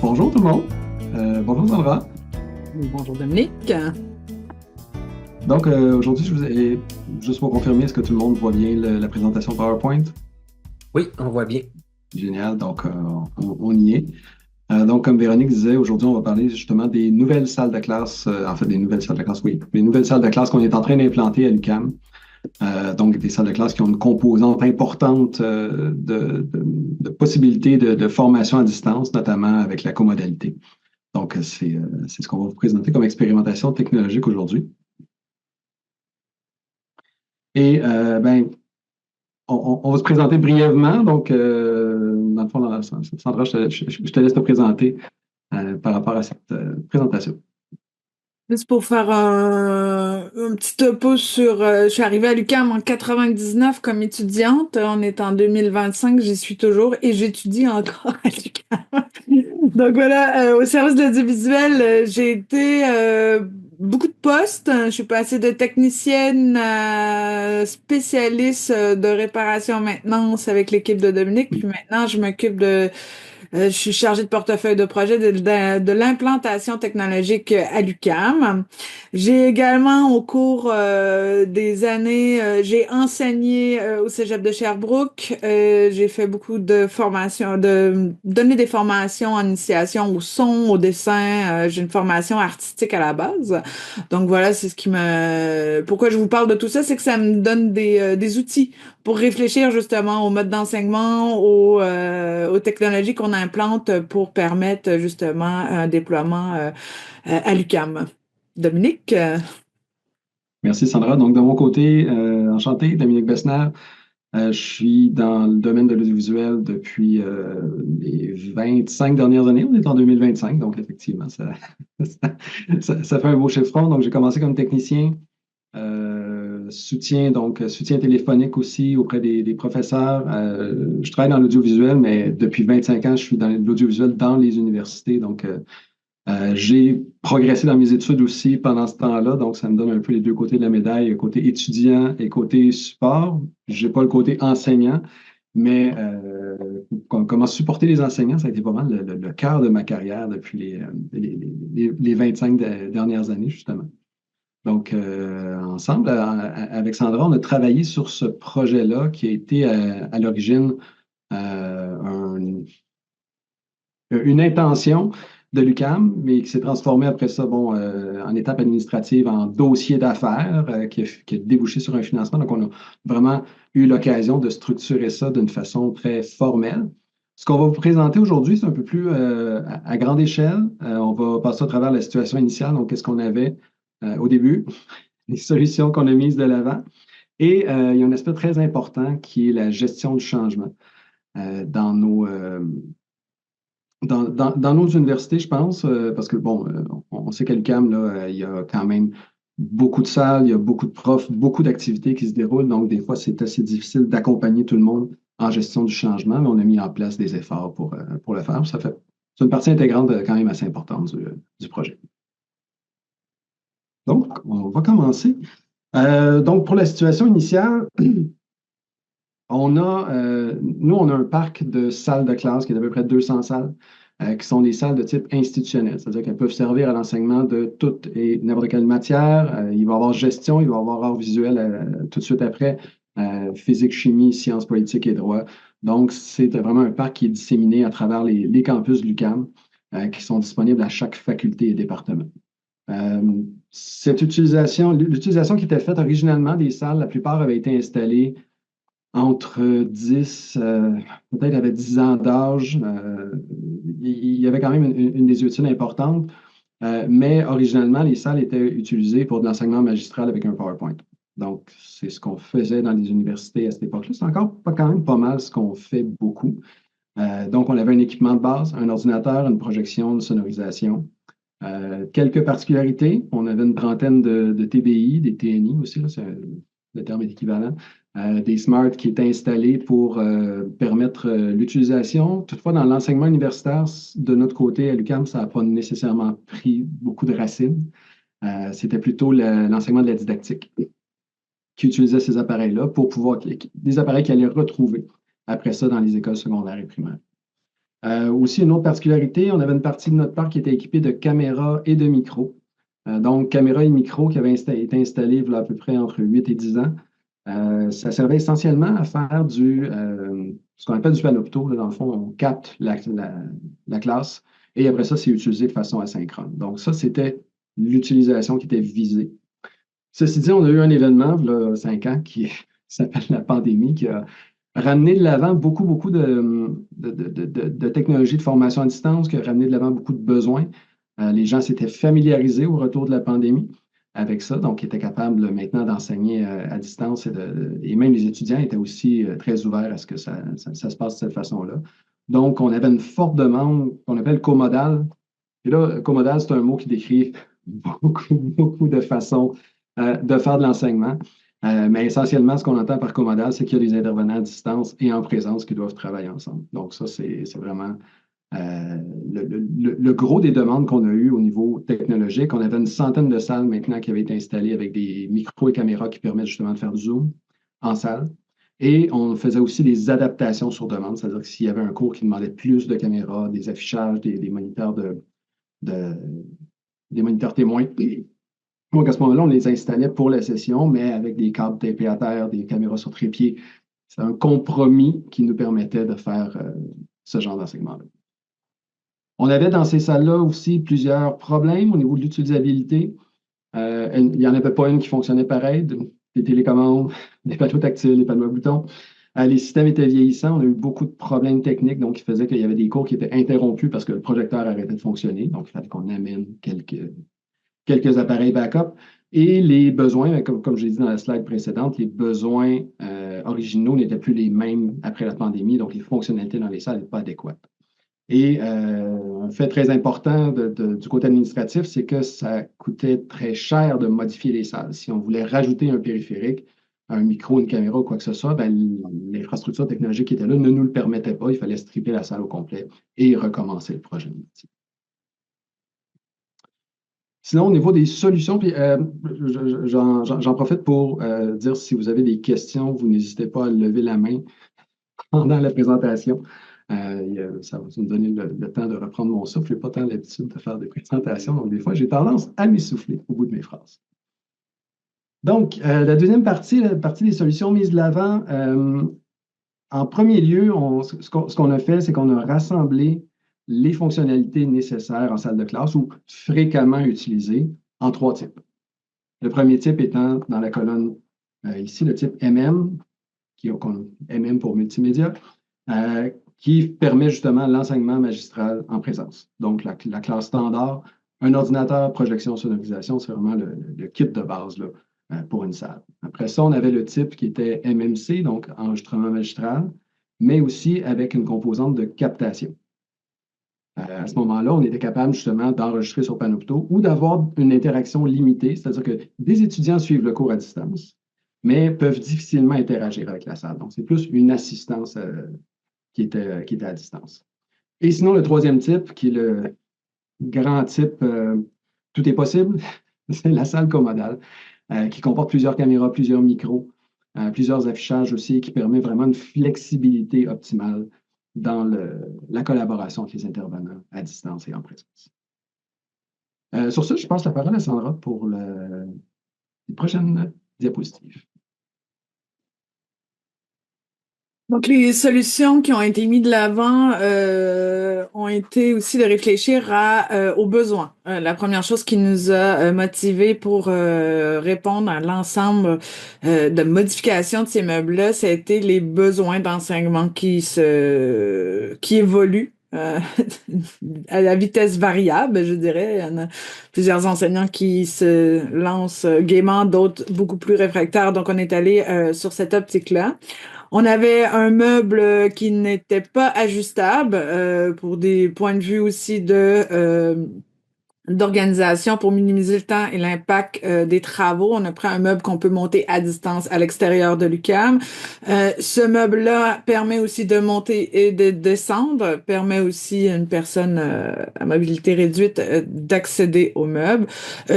Bonjour tout le monde. Bonjour Sandra. Bonjour Dominique. Donc aujourd'hui, juste pour confirmer, est-ce que tout le monde voit bien la présentation PowerPoint? Oui, on voit bien. Génial, donc on y est. Donc comme Véronique disait, aujourd'hui on va parler justement des nouvelles salles de classe, en fait des nouvelles salles de classe, oui, les nouvelles salles de classe qu'on est en train d'implanter à l'UQAM. Donc des salles de classe qui ont une composante importante de possibilités de formation à distance, notamment avec la comodalité. Donc c'est ce qu'on va vous présenter comme expérimentation technologique aujourd'hui. Et ben, on va se présenter brièvement. Donc, dans le fond, Sandra, je te laisse te présenter par rapport à cette présentation. Juste pour faire un petit topo sur... je suis arrivée à l'UQAM en 99 comme étudiante. On est en 2025, j'y suis toujours et j'étudie encore à l'UQAM. Donc voilà, au service de l'audiovisuel, j'ai été beaucoup de postes. Je suis passée de technicienne à spécialiste de réparation maintenance avec l'équipe de Dominique. Puis maintenant, je m'occupe je suis chargée de portefeuille de projet de l'implantation technologique à l'UQAM. J'ai également, au cours des années, j'ai enseigné au Cégep de Sherbrooke. J'ai fait beaucoup de formations, donner des formations en initiation au son, au dessin. J'ai une formation artistique à la base. Donc voilà, c'est ce qui me... Pourquoi je vous parle de tout ça, c'est que ça me donne des outils pour réfléchir justement au mode d'enseignement, aux technologies qu'on implante pour permettre justement un déploiement à l'UQAM. Dominique? Merci Sandra. Donc, de mon côté, enchanté, Dominique Bessner. Je suis dans le domaine de l'audiovisuel depuis les 25 dernières années. On est en 2025, donc effectivement, ça fait un beau chiffron. Donc, j'ai commencé comme technicien. Soutien téléphonique aussi auprès des professeurs. Je travaille dans l'audiovisuel, mais depuis 25 ans, je suis dans l'audiovisuel dans les universités. Donc, j'ai progressé dans mes études aussi pendant ce temps-là. Donc, ça me donne un peu les deux côtés de la médaille, côté étudiant et côté support. Je n'ai pas le côté enseignant, mais comment supporter les enseignants, ça a été vraiment le cœur de ma carrière depuis les 25 dernières années, justement. Donc, ensemble, avec Sandra, on a travaillé sur ce projet-là qui a été à l'origine une intention de l'UQAM, mais qui s'est transformé après ça, bon, en étape administrative, en dossier d'affaires qui a débouché sur un financement. Donc, on a vraiment eu l'occasion de structurer ça d'une façon très formelle. Ce qu'on va vous présenter aujourd'hui, c'est un peu plus à grande échelle. On va passer à travers la situation initiale, donc qu'est-ce qu'on avait au début, les solutions qu'on a mises de l'avant. Et il y a un aspect très important qui est la gestion du changement dans nos universités, je pense, parce que, bon, on sait qu'à l'UQAM, là, il y a quand même beaucoup de salles, il y a beaucoup de profs, beaucoup d'activités qui se déroulent. Donc, des fois, c'est assez difficile d'accompagner tout le monde en gestion du changement, mais on a mis en place des efforts pour le faire. C'est une partie intégrante quand même assez importante du projet. Donc, on va commencer. Donc, pour la situation initiale, nous, on a un parc de salles de classe qui est d'à peu près 200 salles, qui sont des salles de type institutionnel, c'est-à-dire qu'elles peuvent servir à l'enseignement de toute et n'importe quelle matière. Il va y avoir gestion, il va y avoir art visuel tout de suite après, physique, chimie, sciences politiques et droit. Donc, c'est vraiment un parc qui est disséminé à travers les campus de l'UQAM, qui sont disponibles à chaque faculté et département. L'utilisation qui était faite originalement des salles, la plupart avaient été installées entre 10, peut-être avait 10 ans d'âge. Il y avait quand même une désuétude importante, mais originalement, les salles étaient utilisées pour de l'enseignement magistral avec un PowerPoint. Donc, c'est ce qu'on faisait dans les universités à cette époque-là. C'est encore quand même pas mal ce qu'on fait beaucoup. Donc, on avait un équipement de base, un ordinateur, une projection, une sonorisation. Quelques particularités, on avait une trentaine de TBI, des TNI aussi, là, le terme est équivalent, des SMART qui étaient installés pour permettre l'utilisation. Toutefois, dans l'enseignement universitaire, de notre côté, à l'UQAM, ça n'a pas nécessairement pris beaucoup de racines. C'était plutôt l'enseignement de la didactique qui utilisait ces appareils-là pour pouvoir, des appareils qu'ils allaient retrouver après ça dans les écoles secondaires et primaires. Aussi, une autre particularité, on avait une partie de notre parc qui était équipée de caméras et de micros. Donc, caméras et micros qui avaient été installés il y a à peu près entre 8 et 10 ans. Ça servait essentiellement à faire ce qu'on appelle du panopto. Là, dans le fond, on capte la classe et après ça, c'est utilisé de façon asynchrone. Donc, ça, c'était l'utilisation qui était visée. Ceci dit, on a eu un événement, il y a 5 ans, qui s'appelle la pandémie, qui a ramené de l'avant beaucoup de technologies de formation à distance, qui a ramené de l'avant beaucoup de besoins. Les gens s'étaient familiarisés au retour de la pandémie avec ça, donc ils étaient capables maintenant d'enseigner à distance et même les étudiants étaient aussi très ouverts à ce que ça se passe de cette façon-là. Donc, on avait une forte demande qu'on appelle comodale. Et là, comodal, c'est un mot qui décrit beaucoup de façons de faire de l'enseignement. Mais essentiellement, ce qu'on entend par comodal, c'est qu'il y a des intervenants à distance et en présence qui doivent travailler ensemble. Donc, ça, c'est vraiment le gros des demandes qu'on a eues au niveau technologique. On avait une centaine de salles maintenant qui avaient été installées avec des micros et caméras qui permettent justement de faire du Zoom en salle. Et on faisait aussi des adaptations sur demande, c'est-à-dire que s'il y avait un cours qui demandait plus de caméras, des affichages, des moniteurs des moniteurs témoins. Donc, à ce moment-là, on les installait pour la session, mais avec des câbles tapés à terre, des caméras sur trépied. C'est un compromis qui nous permettait de faire ce genre d'enseignement-là. On avait dans ces salles-là aussi plusieurs problèmes au niveau de l'utilisabilité. Il n'y en avait pas une qui fonctionnait pareil, des télécommandes, des panneaux tactiles, des panneaux à boutons. Les systèmes étaient vieillissants, on a eu beaucoup de problèmes techniques, donc il faisait qu'il y avait des cours qui étaient interrompus parce que le projecteur arrêtait de fonctionner. Donc, il fallait qu'on amène quelques appareils backup. Et les besoins, comme je l'ai dit dans la slide précédente, les besoins originaux n'étaient plus les mêmes après la pandémie, donc les fonctionnalités dans les salles n'étaient pas adéquates. Et un fait très important du côté administratif, c'est que ça coûtait très cher de modifier les salles. Si on voulait rajouter un périphérique, un micro, une caméra ou quoi que ce soit, ben, l'infrastructure technologique qui était là ne nous le permettait pas. Il fallait stripper la salle au complet et recommencer le projet. Sinon, au niveau des solutions, puis j'en profite pour dire si vous avez des questions, vous n'hésitez pas à lever la main pendant la présentation. Ça va me donner le temps de reprendre mon souffle. Je n'ai pas tant l'habitude de faire des présentations, donc des fois, j'ai tendance à m'essouffler au bout de mes phrases. Donc, la deuxième partie, la partie des solutions mises de l'avant, en premier lieu, ce qu'on a fait, c'est qu'on a rassemblé les fonctionnalités nécessaires en salle de classe ou fréquemment utilisées en 3 types. Le premier type étant dans la colonne ici, le type MM, MM pour multimédia, qui permet justement l'enseignement magistral en présence. Donc, la classe standard, un ordinateur, projection, sonorisation, c'est vraiment le kit de base là, pour une salle. Après ça, on avait le type qui était MMC, donc enregistrement magistral, mais aussi avec une composante de captation. À ce moment-là, on était capable justement d'enregistrer sur Panopto ou d'avoir une interaction limitée, c'est-à-dire que des étudiants suivent le cours à distance, mais peuvent difficilement interagir avec la salle. Donc, c'est plus une assistance qui était à distance. Et sinon, le troisième type, qui est le grand type tout est possible, c'est la salle commodale, qui comporte plusieurs caméras, plusieurs micros, plusieurs affichages aussi, qui permet vraiment une flexibilité optimale dans la collaboration avec les intervenants à distance et en présence. Sur ce, je passe la parole à Sandra pour les prochaines diapositives. Donc, les solutions qui ont été mises de l'avant ont été aussi de réfléchir aux besoins. La première chose qui nous a motivés pour répondre à l'ensemble de modifications de ces meubles-là, ça a été les besoins d'enseignement qui évoluent à la vitesse variable, je dirais. Il y en a plusieurs enseignants qui se lancent gaiement, d'autres beaucoup plus réfractaires. Donc, on est allé sur cette optique-là. On avait un meuble qui n'était pas ajustable pour des points de vue aussi de d'organisation pour minimiser le temps et l'impact des travaux. On a pris un meuble qu'on peut monter à distance à l'extérieur de l'UQAM. Ce meuble-là permet aussi de monter et de descendre, permet aussi à une personne à mobilité réduite d'accéder au meuble.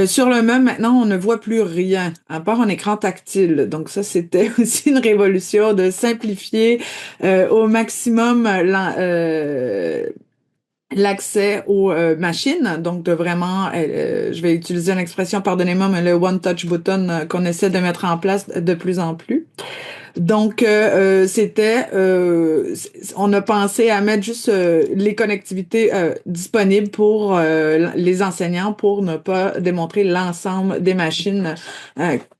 Sur le meuble, maintenant, on ne voit plus rien, à part un écran tactile. Donc ça, c'était aussi une révolution de simplifier au maximum l'accès aux machines, donc de vraiment, je vais utiliser une expression, pardonnez-moi, mais le one touch button qu'on essaie de mettre en place de plus en plus. Donc on a pensé à mettre juste les connectivités disponibles pour les enseignants pour ne pas démontrer l'ensemble des machines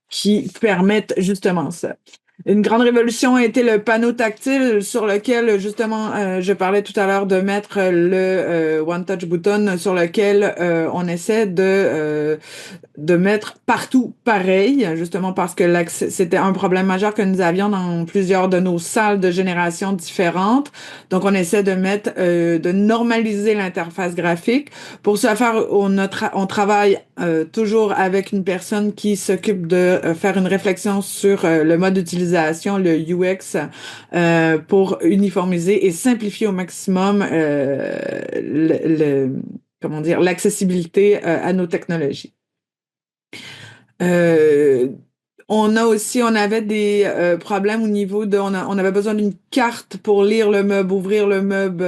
qui permettent justement ça. Une grande révolution a été le panneau tactile sur lequel, justement, je parlais tout à l'heure de mettre le One Touch Button sur lequel on essaie de mettre partout pareil, justement parce que c'était un problème majeur que nous avions dans plusieurs de nos salles de génération différentes. Donc, on essaie de mettre, de normaliser l'interface graphique. Pour ce faire, on travaille toujours avec une personne qui s'occupe de faire une réflexion sur le mode d'utilisation, le UX, pour uniformiser et simplifier au maximum comment dire, l'accessibilité à nos technologies. On avait des problèmes au niveau on avait besoin d'une carte pour lire le meuble, ouvrir le meuble,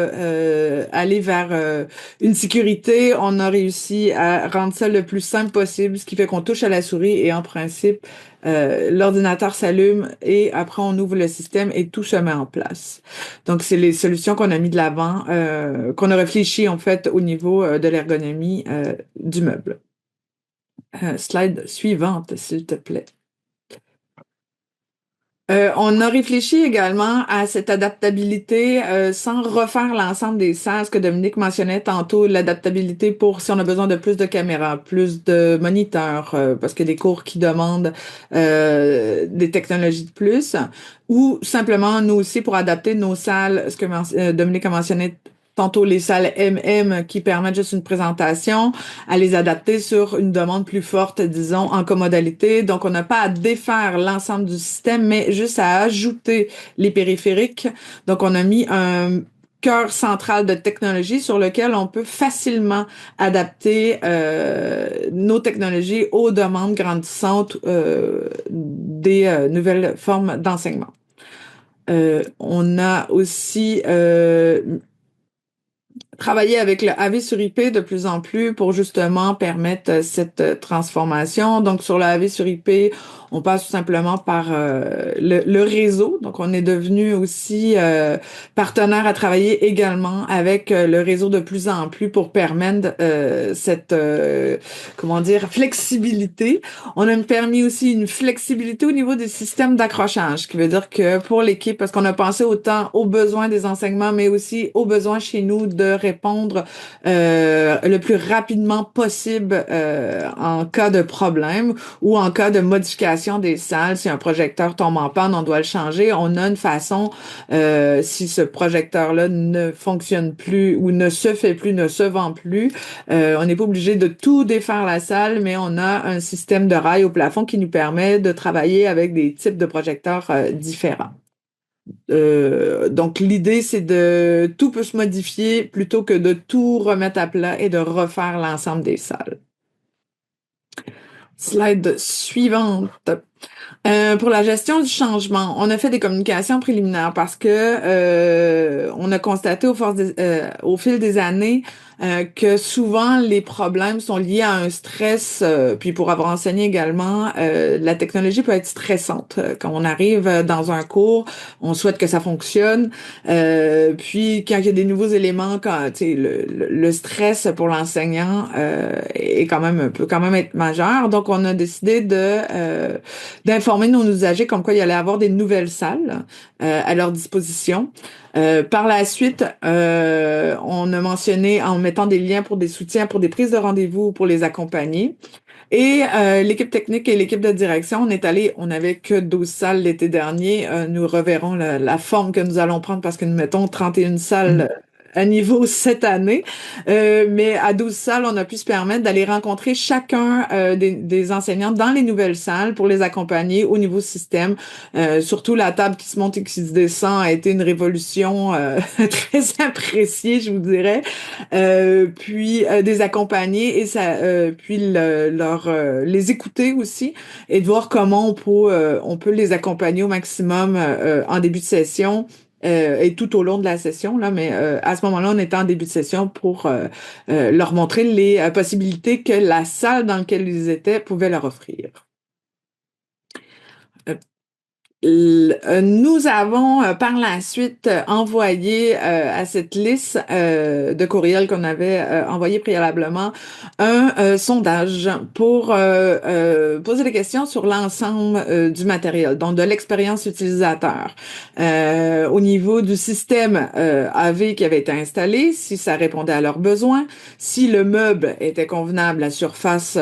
aller vers une sécurité. On a réussi à rendre ça le plus simple possible, ce qui fait qu'on touche à la souris et en principe, l'ordinateur s'allume et après on ouvre le système et tout se met en place. Donc, c'est les solutions qu'on a mis de l'avant, qu'on a réfléchi en fait au niveau de l'ergonomie du meuble. Slide suivante, s'il te plaît. On a réfléchi également à cette adaptabilité sans refaire l'ensemble des salles, ce que Dominique mentionnait tantôt, l'adaptabilité pour si on a besoin de plus de caméras, plus de moniteurs, parce qu'il y a des cours qui demandent des technologies de plus, ou simplement nous aussi pour adapter nos salles, ce que Dominique a mentionné tantôt, les salles MM qui permettent juste une présentation, à les adapter sur une demande plus forte, disons, en comodalité. Donc, on n'a pas à défaire l'ensemble du système, mais juste à ajouter les périphériques. Donc, on a mis un cœur central de technologie sur lequel on peut facilement adapter nos technologies aux demandes grandissantes des nouvelles formes d'enseignement. On a aussi travailler avec le AV sur IP de plus en plus pour justement permettre cette transformation. Donc, sur le AV sur IP, on passe tout simplement par le réseau. Donc, on est devenu aussi partenaire à travailler également avec le réseau de plus en plus pour permettre cette, comment dire, flexibilité. On a permis aussi une flexibilité au niveau des systèmes d'accrochage, ce qui veut dire que pour l'équipe, parce qu'on a pensé autant aux besoins des enseignements, mais aussi aux besoins chez nous de répondre le plus rapidement possible en cas de problème ou en cas de modification des salles. Si un projecteur tombe en panne, on doit le changer. On a une façon, si ce projecteur-là ne fonctionne plus ou ne se fait plus, ne se vend plus, on n'est pas obligé de tout défaire la salle, mais on a un système de rails au plafond qui nous permet de travailler avec des types de projecteurs différents. Donc, l'idée, c'est de tout peut se modifier plutôt que de tout remettre à plat et de refaire l'ensemble des salles. Slide suivante. Pour la gestion du changement, on a fait des communications préliminaires parce que on a constaté au fil des années que souvent les problèmes sont liés à un stress, puis pour avoir enseigné également, la technologie peut être stressante. Quand on arrive dans un cours, on souhaite que ça fonctionne, puis quand il y a des nouveaux éléments, quand le stress pour l'enseignant est peut quand même être majeur. Donc on a décidé d'informer nos usagers comme quoi il allait avoir des nouvelles salles à leur disposition. Par la suite, on a mentionné en mettant des liens pour des soutiens, pour des prises de rendez-vous, pour les accompagner. Et l'équipe technique et l'équipe de direction, on n'avait que 12 salles l'été dernier. Nous reverrons la forme que nous allons prendre parce que nous mettons 31 salles à niveau cette année. Mais à 12 salles, on a pu se permettre d'aller rencontrer chacun des enseignants dans les nouvelles salles pour les accompagner au niveau système. Surtout la table qui se monte et qui se descend a été une révolution très appréciée, je vous dirais. Puis des accompagner et ça, puis les écouter aussi et de voir comment on peut les accompagner au maximum en début de session. Et tout au long de la session, là, mais à ce moment-là, on était en début de session pour leur montrer les possibilités que la salle dans laquelle ils étaient pouvait leur offrir. Nous avons par la suite envoyé à cette liste de courriels qu'on avait envoyé préalablement un sondage pour poser des questions sur l'ensemble du matériel, donc de l'expérience utilisateur. Au niveau du système AV qui avait été installé, si ça répondait à leurs besoins, si le meuble était convenable, la surface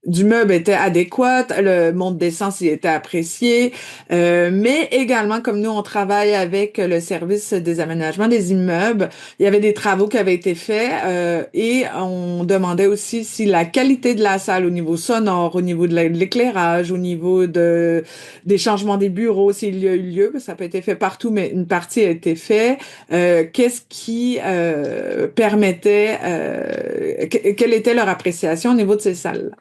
du meuble était adéquate, le monte d'essence y était apprécié, mais également comme nous on travaille avec le service des aménagements des immeubles, il y avait des travaux qui avaient été faits et on demandait aussi si la qualité de la salle au niveau sonore, au niveau de l'éclairage, au niveau des changements des bureaux, s'il y a eu lieu, ça n'a pas été fait partout, mais une partie a été faite. Qu'est-ce qui permettait, quelle était leur appréciation au niveau de ces salles-là?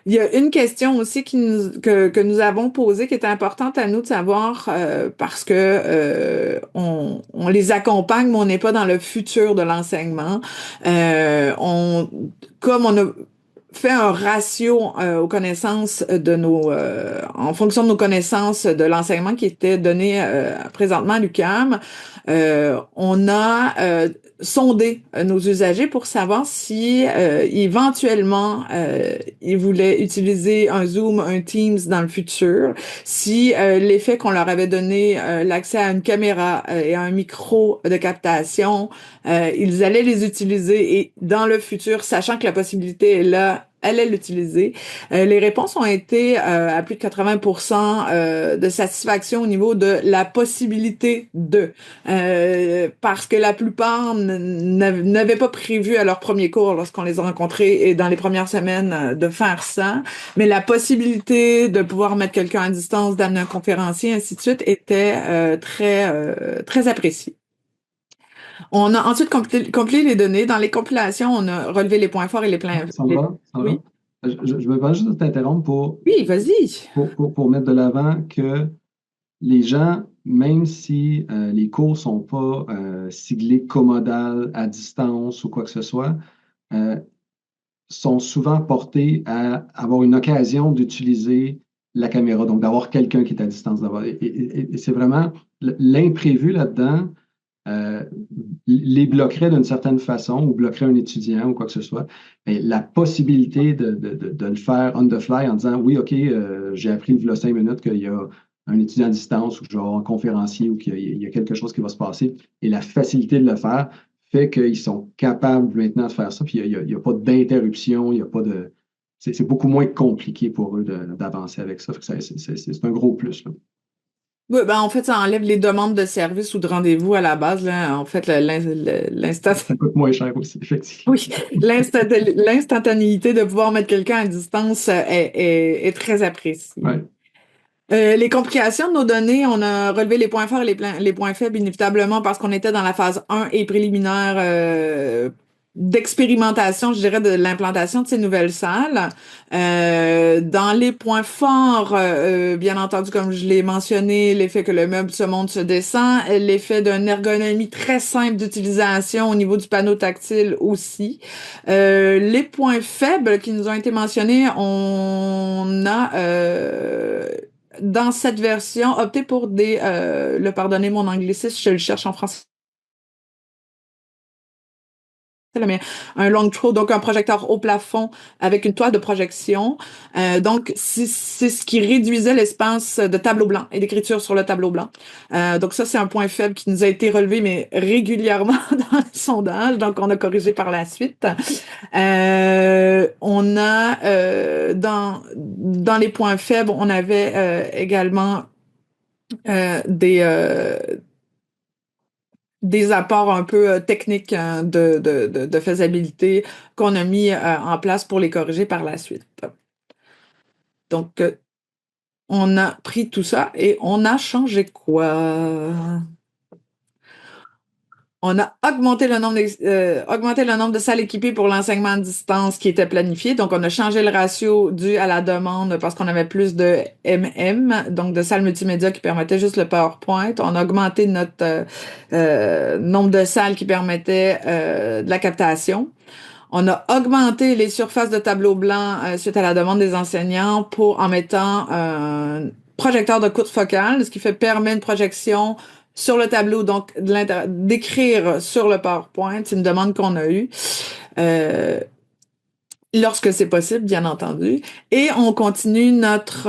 Il y a une question aussi que nous avons posée qui était importante à nous de savoir parce que on les accompagne, mais on n'est pas dans le futur de l'enseignement. Comme on a fait un ratio aux connaissances de en fonction de nos connaissances de l'enseignement qui était donné présentement à l'UQAM, on a sondé nos usagers pour savoir si éventuellement ils voulaient utiliser un Zoom, un Teams dans le futur, si l'effet qu'on leur avait donné l'accès à une caméra et à un micro de captation, ils allaient les utiliser et dans le futur, sachant que la possibilité est là, allaient l'utiliser. Les réponses ont été à plus de 80% de satisfaction au niveau de la possibilité de. Parce que la plupart n'avaient pas prévu à leur premier cours lorsqu'on les a rencontrés et dans les premières semaines de faire ça. Mais la possibilité de pouvoir mettre quelqu'un à distance, d'amener un conférencier, ainsi de suite, était très appréciée. On a ensuite compilé les données. Dans les compilations, on a relevé les points forts et les points... Sandra, Oui. je me permets juste de t'interrompre Oui, vas-y. pour mettre de l'avant que les gens, même si les cours sont pas siglés commodal à distance ou quoi que ce soit, sont souvent portés à avoir une occasion d'utiliser la caméra, donc d'avoir quelqu'un qui est à distance. Et c'est vraiment l'imprévu là-dedans les bloquerait d'une certaine façon ou bloquerait un étudiant ou quoi que ce soit. Mais la possibilité de le faire on the fly en disant oui, OK, j'ai appris il y a 5 minutes qu'il y a un étudiant à distance ou genre un conférencier ou qu'il y a quelque chose qui va se passer et la facilité de le faire fait qu'ils sont capables maintenant de faire ça. Puis il n'y a pas d'interruption, il n'y a pas de. C'est beaucoup moins compliqué pour eux d'avancer avec ça. C'est un gros plus, là. Oui, ben en fait, ça enlève les demandes de service ou de rendez-vous à la base. Là. En fait, l'instant... Ça coûte moins cher aussi, effectivement. Oui, l'instantanéité de pouvoir mettre quelqu'un à distance est très appréciée. Ouais. Les complications de nos données, on a relevé les points forts et les points faibles inévitablement parce qu'on était dans la phase 1 et préliminaire d'expérimentation, je dirais, de l'implantation de ces nouvelles salles. Dans les points forts, bien entendu, comme je l'ai mentionné, l'effet que le meuble se monte, se descend, l'effet d'une ergonomie très simple d'utilisation au niveau du panneau tactile aussi. Les points faibles qui nous ont été mentionnés, on a dans cette version opté pour pardonnez mon anglicisme, je le cherche en français. Mais un long throw, donc un projecteur au plafond avec une toile de projection. Donc, c'est ce qui réduisait l'espace de tableau blanc et d'écriture sur le tableau blanc. Donc, ça, c'est un point faible qui nous a été relevé, mais régulièrement dans le sondage. Donc, on a corrigé par la suite. On a, dans les points faibles, on avait également des apports un peu techniques hein, de faisabilité qu'on a mis en place pour les corriger par la suite. Donc, on a pris tout ça et on a changé quoi? On a augmenté le nombre de salles équipées pour l'enseignement à distance qui était planifié. Donc, on a changé le ratio dû à la demande parce qu'on avait plus de MM, donc de salles multimédia qui permettaient juste le PowerPoint. On a augmenté notre nombre de salles qui permettaient de la captation. On a augmenté les surfaces de tableau blanc suite à la demande des enseignants en mettant un projecteur de courte focale, ce qui permet une projection sur le tableau, donc d'écrire sur le PowerPoint. C'est une demande qu'on a eue. Lorsque c'est possible, bien entendu. Et on continue notre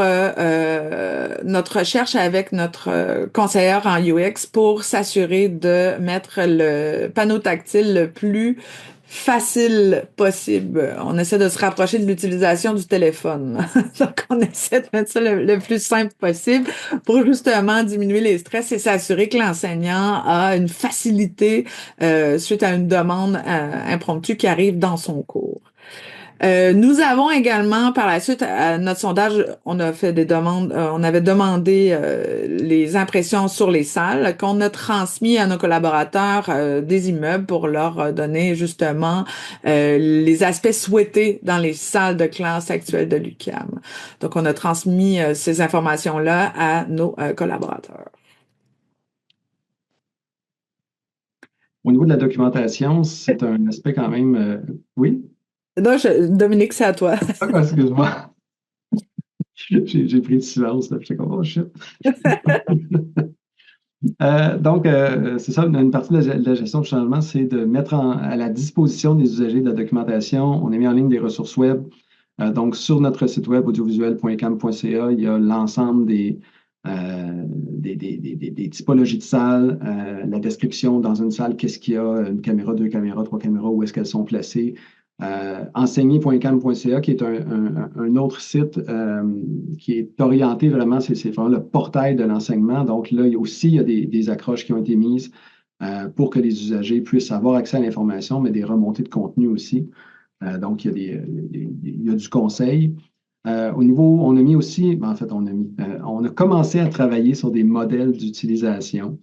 recherche avec notre conseillère en UX pour s'assurer de mettre le panneau tactile le plus facile possible. On essaie de se rapprocher de l'utilisation du téléphone. Donc, on essaie de mettre ça le plus simple possible pour justement diminuer les stress et s'assurer que l'enseignant a une facilité suite à une demande impromptue qui arrive dans son cours. Nous avons également, par la suite, à notre sondage, on a fait des demandes, on avait demandé les impressions sur les salles qu'on a transmis à nos collaborateurs des immeubles pour leur donner justement les aspects souhaités dans les salles de classe actuelles de l'UQAM. Donc, on a transmis ces informations-là à nos collaborateurs. Au niveau de la documentation, c'est un aspect quand même. Oui? Non, Dominique, c'est à toi. Ah, excuse-moi. J'ai pris du silence, là, j'étais comme, oh shit. Donc, c'est ça, une partie de la gestion du changement, c'est de mettre à la disposition des usagers de la documentation. On a mis en ligne des ressources web. Donc, sur notre site web audiovisuel.cam.ca, il y a l'ensemble des typologies de salles, la description dans une salle, qu'est-ce qu'il y a, une caméra, deux caméras, trois caméras, où est-ce qu'elles sont placées. Enseigner.cam.ca, qui est un autre site qui est orienté vraiment, c'est vraiment le portail de l'enseignement. Donc là, il y a des accroches qui ont été mises pour que les usagers puissent avoir accès à l'information, mais des remontées de contenu aussi. Donc, il y a du conseil. Au niveau, on a mis aussi, en fait, on a commencé à travailler sur des modèles d'utilisation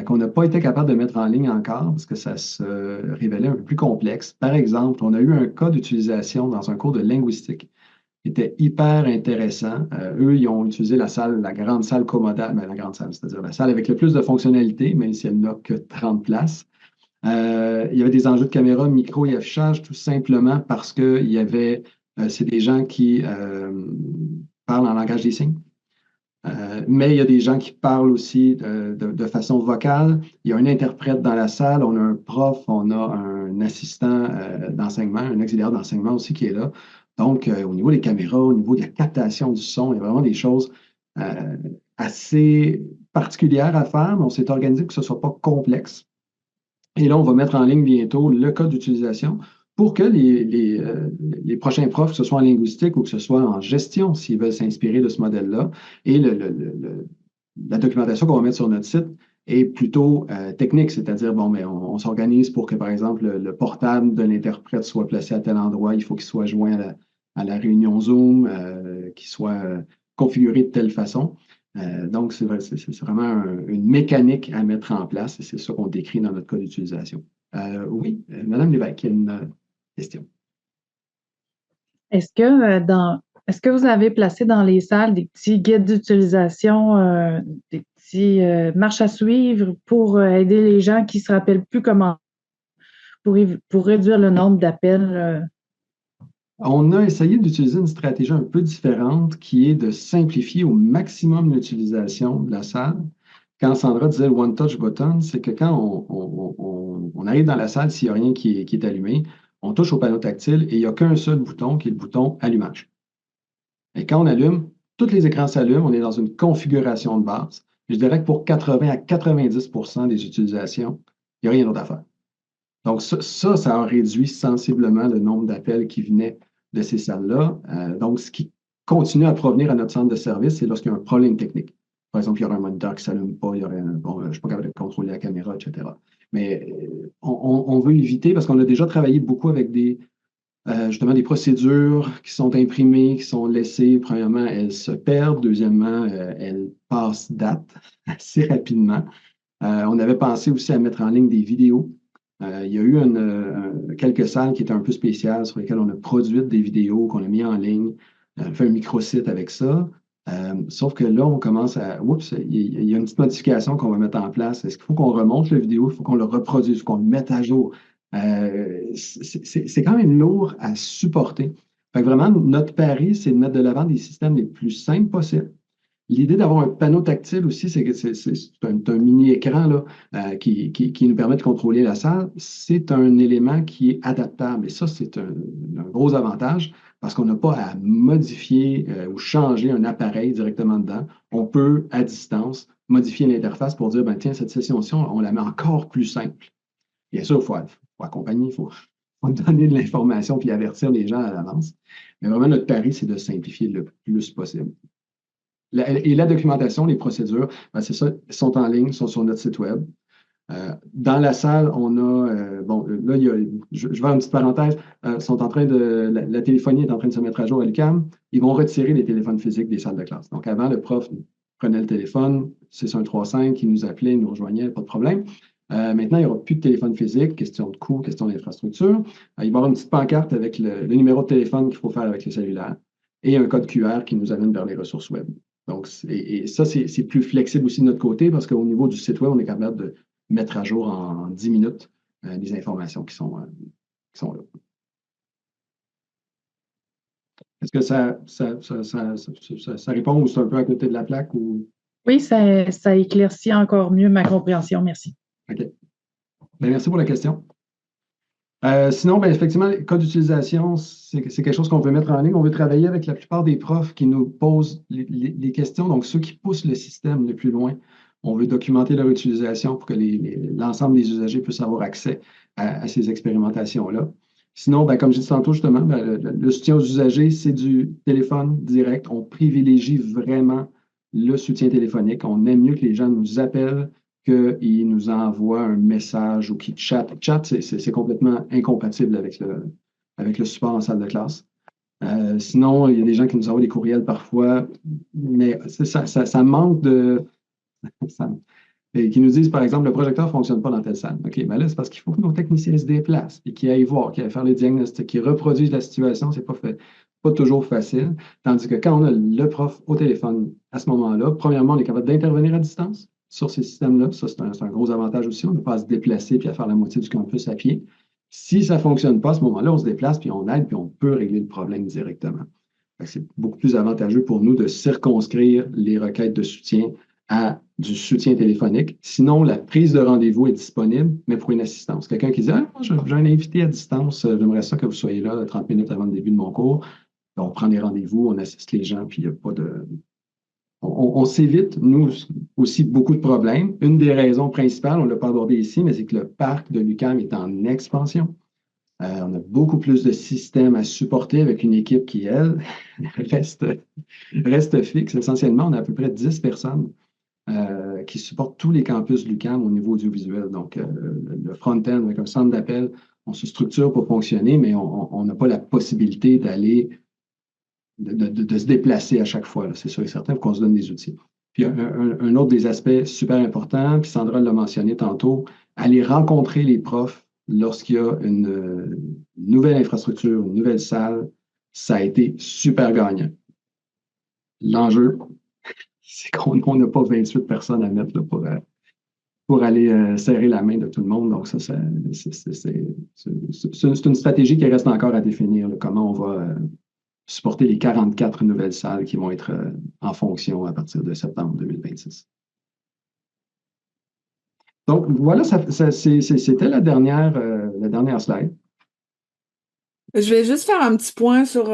qu'on n'a pas été capable de mettre en ligne encore parce que ça se révélait un peu plus complexe. Par exemple, on a eu un cas d'utilisation dans un cours de linguistique qui était hyper intéressant. Eux, ils ont utilisé la grande salle commodale, la grande salle, c'est-à-dire la salle avec le plus de fonctionnalités, même si elle n'a que 30 places. Il y avait des enjeux de caméra, micro et affichage, tout simplement parce que c'est des gens qui parlent en langage des signes. Mais il y a des gens qui parlent aussi de façon vocale. Il y a un interprète dans la salle, on a un prof, on a un assistant d'enseignement, un auxiliaire d'enseignement aussi qui est là. Donc, au niveau des caméras, au niveau de la captation du son, il y a vraiment des choses assez particulières à faire, mais on s'est organisé pour que ce ne soit pas complexe. Et là, on va mettre en ligne bientôt le code d'utilisation pour que les prochains profs, que ce soit en linguistique ou que ce soit en gestion, s'ils veulent s'inspirer de ce modèle-là, et la documentation qu'on va mettre sur notre site est plutôt technique, c'est-à-dire, bon, mais on s'organise pour que, par exemple, le portable de l'interprète soit placé à tel endroit, il faut qu'il soit joint à la réunion Zoom, qu'il soit configuré de telle façon. Donc, c'est vraiment une mécanique à mettre en place et c'est ça qu'on décrit dans notre cas d'utilisation. Oui, Mme Lévesque, il y a une question. Est-ce que vous avez placé dans les salles des petits guides d'utilisation, des petits marches à suivre pour aider les gens qui ne se rappellent plus comment, pour réduire le nombre d'appels? On a essayé d'utiliser une stratégie un peu différente qui est de simplifier au maximum l'utilisation de la salle. Quand Sandra disait le One Touch Button, c'est que quand on arrive dans la salle, s'il n'y a rien qui est allumé, on touche au panneau tactile et il n'y a qu'un seul bouton qui est le bouton allumage. Et quand on allume, tous les écrans s'allument, on est dans une configuration de base. Je dirais que pour 80 à 90% des utilisations, il n'y a rien d'autre à faire. Donc, ça a réduit sensiblement le nombre d'appels qui venaient de ces salles-là. Donc, ce qui continue à provenir à notre centre de service, c'est lorsqu'il y a un problème technique. par exemple, il y aurait un moniteur qui ne s'allume pas, je ne suis pas capable de contrôler la caméra, etc. Mais on veut éviter, parce qu'on a déjà travaillé beaucoup avec justement des procédures qui sont imprimées, qui sont laissées. Premièrement, elles se perdent. Deuxièmement, elles passent date assez rapidement. On avait pensé aussi à mettre en ligne des vidéos. Il y a eu quelques salles qui étaient un peu spéciales sur lesquelles on a produit des vidéos qu'on a mis en ligne. On a fait un microsite avec ça. Sauf que là, on commence oups, il y a une petite modification qu'on va mettre en place. Est-ce qu'il faut qu'on remonte la vidéo? Il faut qu'on le reproduise, qu'on le mette à jour. C'est quand même lourd à supporter. Fait que vraiment, notre pari, c'est de mettre de l'avant des systèmes les plus simples possibles. L'idée d'avoir un panneau tactile aussi, c'est que c'est un mini-écran là, qui nous permet de contrôler la salle. C'est un élément qui est adaptable. Et ça, c'est un gros avantage parce qu'on n'a pas à modifier ou changer un appareil directement dedans. On peut, à distance, modifier l'interface pour dire, ben, tiens, cette session-ci, on la met encore plus simple. Bien sûr, il faut accompagner, il faut donner de l'information puis avertir les gens à l'avance. Mais vraiment, notre pari, c'est de simplifier le plus possible. Et la documentation, les procédures, ben c'est ça, sont en ligne, sont sur notre site web. Dans la salle, on a, bon, là, je vais faire une petite parenthèse, la téléphonie est en train de se mettre à jour à l'UQAM. Ils vont retirer les téléphones physiques des salles de classe. Donc, avant, le prof prenait le téléphone, 6135, il nous appelait, il nous rejoignait, pas de problème. Maintenant, il n'y aura plus de téléphone physique, question de coût, question d'infrastructure. Il va y avoir une petite pancarte avec le numéro de téléphone qu'il faut faire avec le cellulaire et un code QR qui nous amène vers les ressources web. Donc, et ça, c'est plus flexible aussi de notre côté parce qu'au niveau du site web, on est capable de mettre à jour en 10 minutes les informations qui sont là. Est-ce que ça répond ou c'est un peu à côté de la plaque? Ou... Oui, ça éclaircit encore mieux ma compréhension. Merci. OK. Bien, merci pour la question. Sinon, bien, effectivement, les cas d'utilisation, c'est quelque chose qu'on veut mettre en ligne. On veut travailler avec la plupart des profs qui nous posent les questions, donc ceux qui poussent le système le plus loin. On veut documenter leur utilisation pour que l'ensemble des usagers puissent avoir accès à ces expérimentations-là. Sinon, bien, comme j'ai dit tantôt, justement, bien, le soutien aux usagers, c'est du téléphone direct. On privilégie vraiment le soutien téléphonique. On aime mieux que les gens nous appellent qu'ils nous envoient un message ou qu'ils chattent. Chat, c'est complètement incompatible avec le support en salle de classe. Sinon, il y a des gens qui nous envoient des courriels parfois, mais ça manque de... et qui nous disent, par exemple, le projecteur ne fonctionne pas dans telle salle. OK, mais là, c'est parce qu'il faut que nos techniciens se déplacent et qu'ils aillent voir, qu'ils aillent faire le diagnostic, qu'ils reproduisent la situation. C'est pas toujours facile. Tandis que quand on a le prof au téléphone à ce moment-là, premièrement, on est capable d'intervenir à distance sur ces systèmes-là. Ça, c'est un gros avantage aussi. On n'a pas à se déplacer puis à faire la moitié du campus à pied. Si ça ne fonctionne pas, à ce moment-là, on se déplace puis on aide puis on peut régler le problème directement. C'est beaucoup plus avantageux pour nous de circonscrire les requêtes de soutien à du soutien téléphonique. Sinon, la prise de rendez-vous est disponible, mais pour une assistance. Quelqu'un qui dit « Ah, j'ai un invité à distance, j'aimerais ça que vous soyez là 30 minutes avant le début de mon cours. » On prend des rendez-vous, on assiste les gens, puis il n'y a pas de... On s'évite, nous aussi, beaucoup de problèmes. Une des raisons principales, on ne l'a pas abordé ici, mais c'est que le parc de l'UQAM est en expansion. On a beaucoup plus de systèmes à supporter avec une équipe qui, elle, reste fixe. Essentiellement, on a à peu près 10 personnes qui supportent tous les campus de l'UQAM au niveau audiovisuel. Donc, le front-end avec un centre d'appel, on se structure pour fonctionner, mais on n'a pas la possibilité d'aller de se déplacer à chaque fois. C'est sûr et certain, pour qu'on se donne des outils. Puis un autre des aspects super importants, puis Sandra l'a mentionné tantôt, aller rencontrer les profs lorsqu'il y a une nouvelle infrastructure, une nouvelle salle, ça a été super gagnant. L'enjeu, c'est qu'on n'a pas 28 personnes à mettre là, pour aller serrer la main de tout le monde. Donc, ça c'est une stratégie qui reste encore à définir, là, comment on va supporter les 44 nouvelles salles qui vont être en fonction à partir de septembre 2026. Donc, voilà, c'était la dernière slide. Je vais juste faire un petit point sur...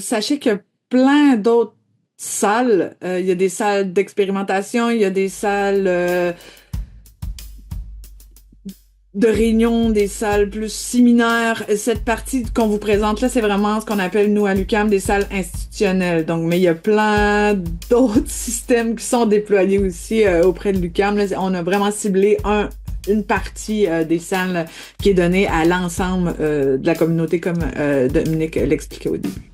sachez qu'il y a plein d'autres salles. Il y a des salles d'expérimentation, il y a des salles de réunion, des salles plus séminaires. Cette partie qu'on vous présente là, c'est vraiment ce qu'on appelle, nous, à l'UQAM, des salles institutionnelles. Donc, mais il y a plein d'autres systèmes qui sont déployés aussi auprès de l'UQAM. Là, on a vraiment ciblé une partie des salles qui est donnée à l'ensemble de la communauté, comme Dominique l'expliquait au début.